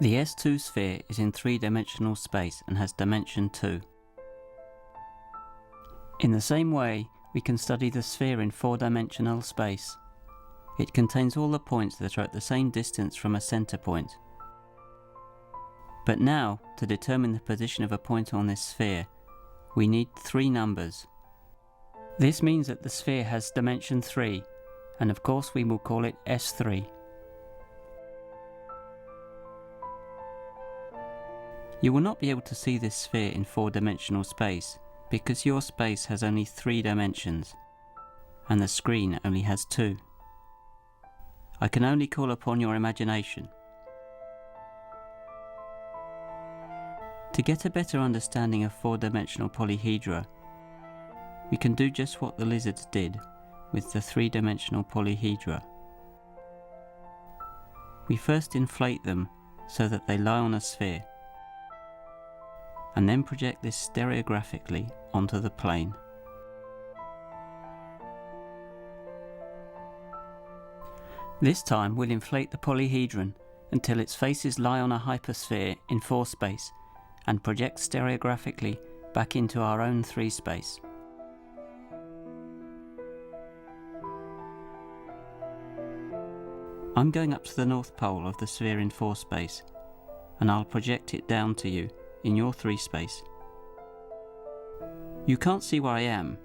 The S2 sphere is in three-dimensional space and has dimension 2. In the same way, we can study the sphere in four-dimensional space. It contains all the points that are at the same distance from a center point. But now, to determine the position of a point on this sphere, we need three numbers. This means that the sphere has dimension 3, and of course we will call it S3. You will not be able to see this sphere in four-dimensional space because your space has only 3 dimensions and the screen only has 2. I can only call upon your imagination. To get a better understanding of four-dimensional polyhedra, we can do just what the lizards did with the three-dimensional polyhedra. We first inflate them so that they lie on a sphere, and then project this stereographically onto the plane. This time we'll inflate the polyhedron until its faces lie on a hypersphere in 4 space and project stereographically back into our own 3 space. I'm going up to the North Pole of the sphere in 4 space, and I'll project it down to you in your 3 space. You can't see where I am.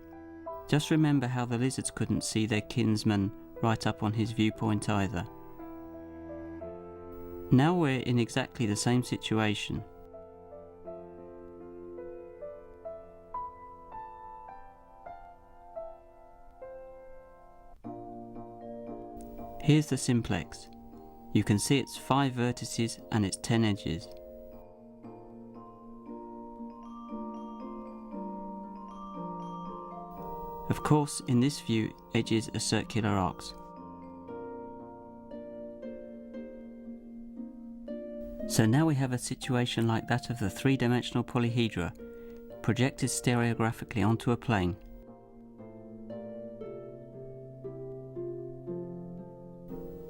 Just remember how the lizards couldn't see their kinsman right up on his viewpoint either. Now we're in exactly the same situation. Here's the simplex. You can see its 5 vertices and its 10 edges. Of course, in this view, edges are circular arcs. So now we have a situation like that of the three-dimensional polyhedra, projected stereographically onto a plane.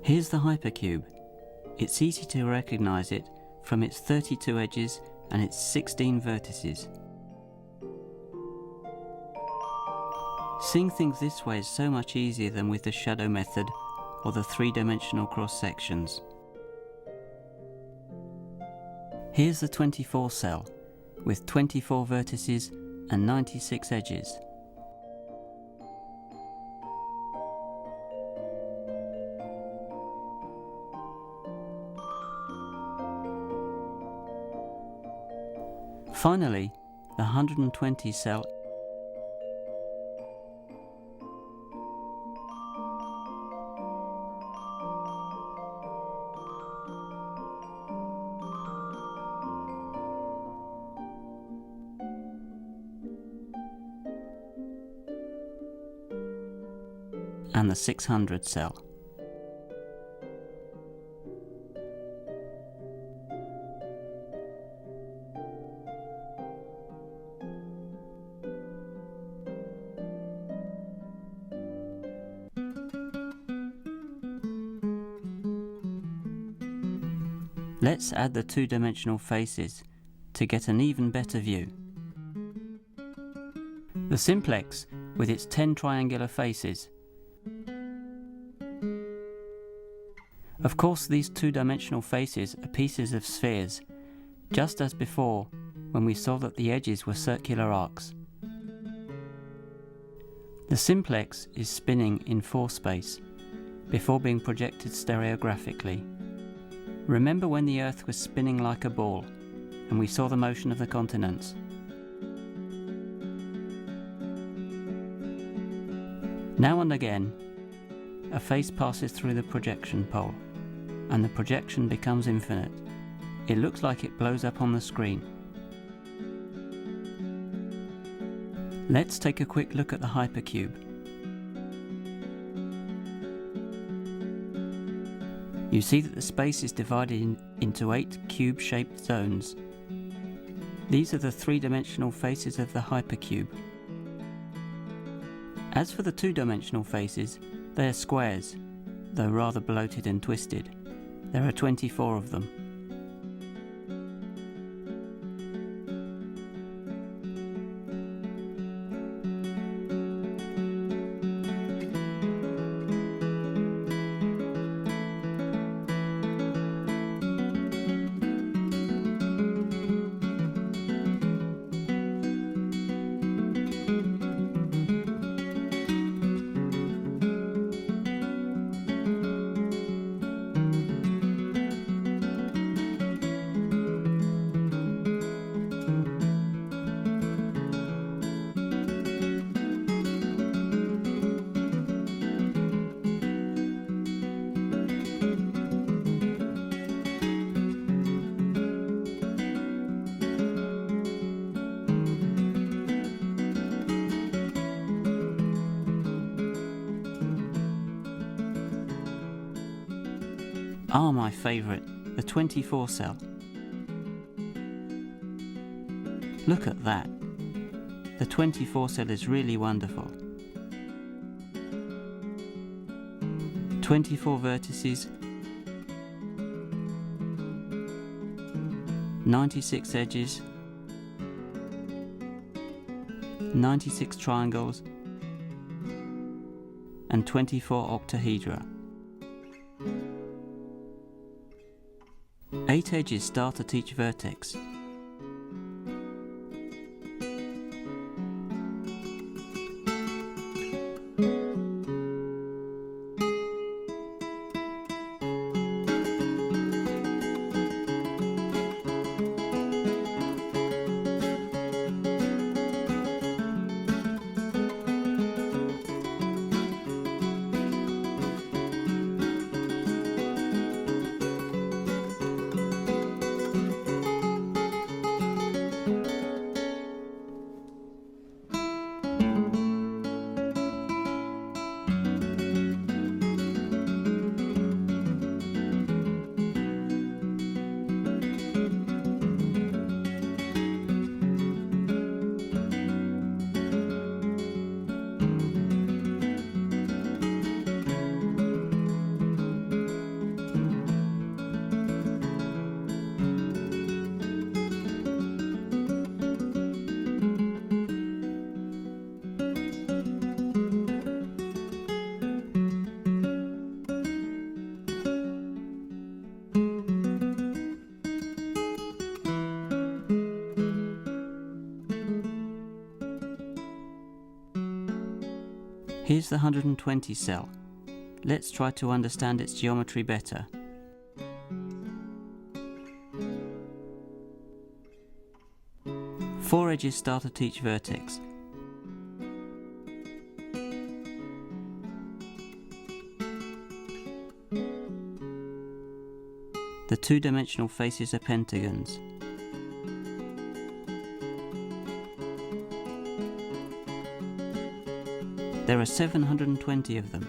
Here's the hypercube. It's easy to recognize it from its 32 edges and its 16 vertices. Seeing things this way is so much easier than with the shadow method or the three-dimensional cross-sections. Here's the 24 cell, with 24 vertices and 96 edges. Finally, the 120 cell and the 600 cell. Let's add the two-dimensional faces to get an even better view. The simplex, with its 10 triangular faces. Of course, these two-dimensional faces are pieces of spheres, just as before when we saw that the edges were circular arcs. The simplex is spinning in 4 space, before being projected stereographically. Remember when the Earth was spinning like a ball, and we saw the motion of the continents? Now and again, a face passes through the projection pole, and the projection becomes infinite. It looks like it blows up on the screen. Let's take a quick look at the hypercube. You see that the space is divided into 8 cube-shaped zones. These are the three-dimensional faces of the hypercube. As for the two-dimensional faces, they are squares, though rather bloated and twisted. There are 24 of them. are my favourite, the 24 cell. Look at that. The 24 cell is really wonderful. 24 vertices, 96 edges, 96 triangles, and 24 octahedra. 8 edges start at each vertex. Here's the 120 cell. Let's try to understand its geometry better. Four edges start at each vertex. The two-dimensional faces are pentagons. There are 720 of them.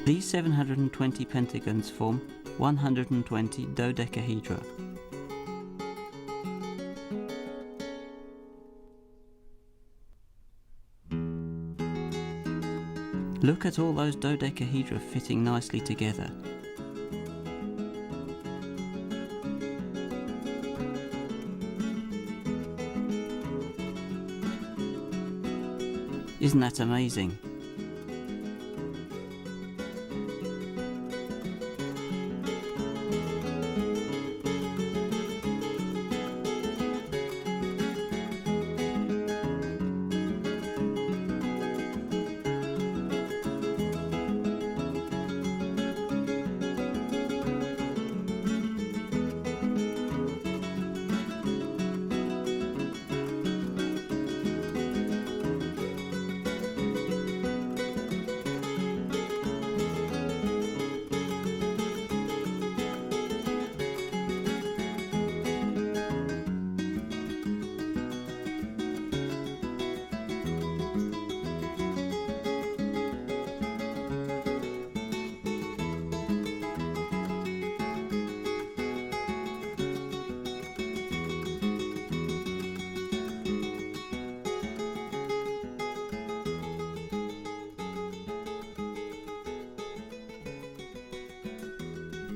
These 720 pentagons form 120 dodecahedra. Look at all those dodecahedra fitting nicely together. Isn't that amazing?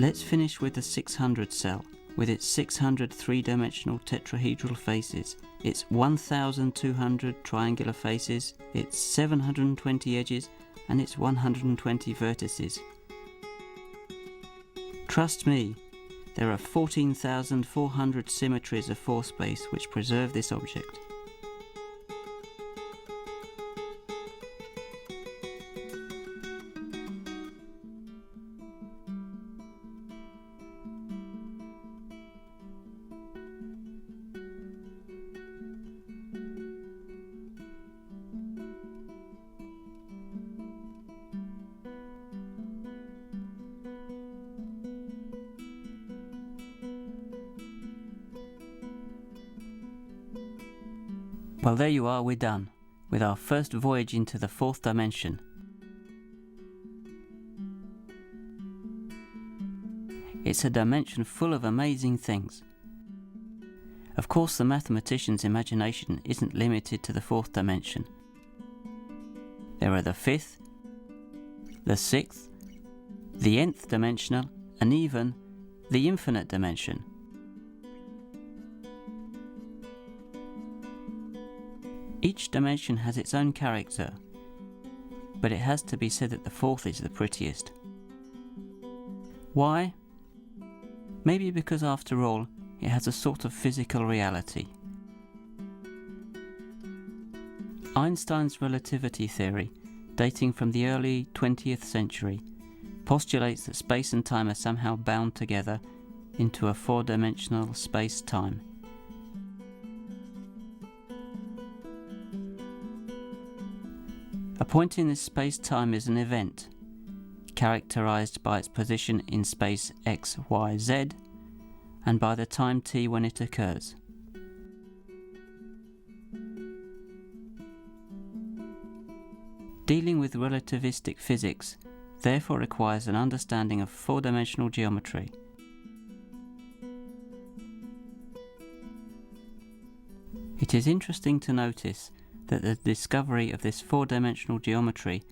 Let's finish with the 600 cell, with its 600 three-dimensional tetrahedral faces, its 1200 triangular faces, its 720 edges, and its 120 vertices. Trust me, there are 14,400 symmetries of force space which preserve this object. Well, there you are, we're done with our first voyage into the fourth dimension. It's a dimension full of amazing things. Of course, the mathematician's imagination isn't limited to the fourth dimension. There are the fifth, the sixth, the nth dimensional, and even the infinite dimension. Each dimension has its own character, but it has to be said that the fourth is the prettiest. Why? Maybe because after all, it has a sort of physical reality. Einstein's relativity theory, dating from the early 20th century, postulates that space and time are somehow bound together into a four-dimensional space-time. A point in this space-time is an event, characterized by its position in space x, y, z, and by the time t when it occurs. Dealing with relativistic physics therefore requires an understanding of four-dimensional geometry. It is interesting to notice that the discovery of this four-dimensional geometry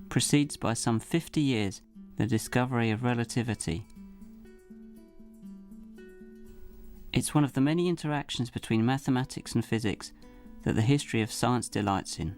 precedes by some 50 years the discovery of relativity. It's one of the many interactions between mathematics and physics that the history of science delights in.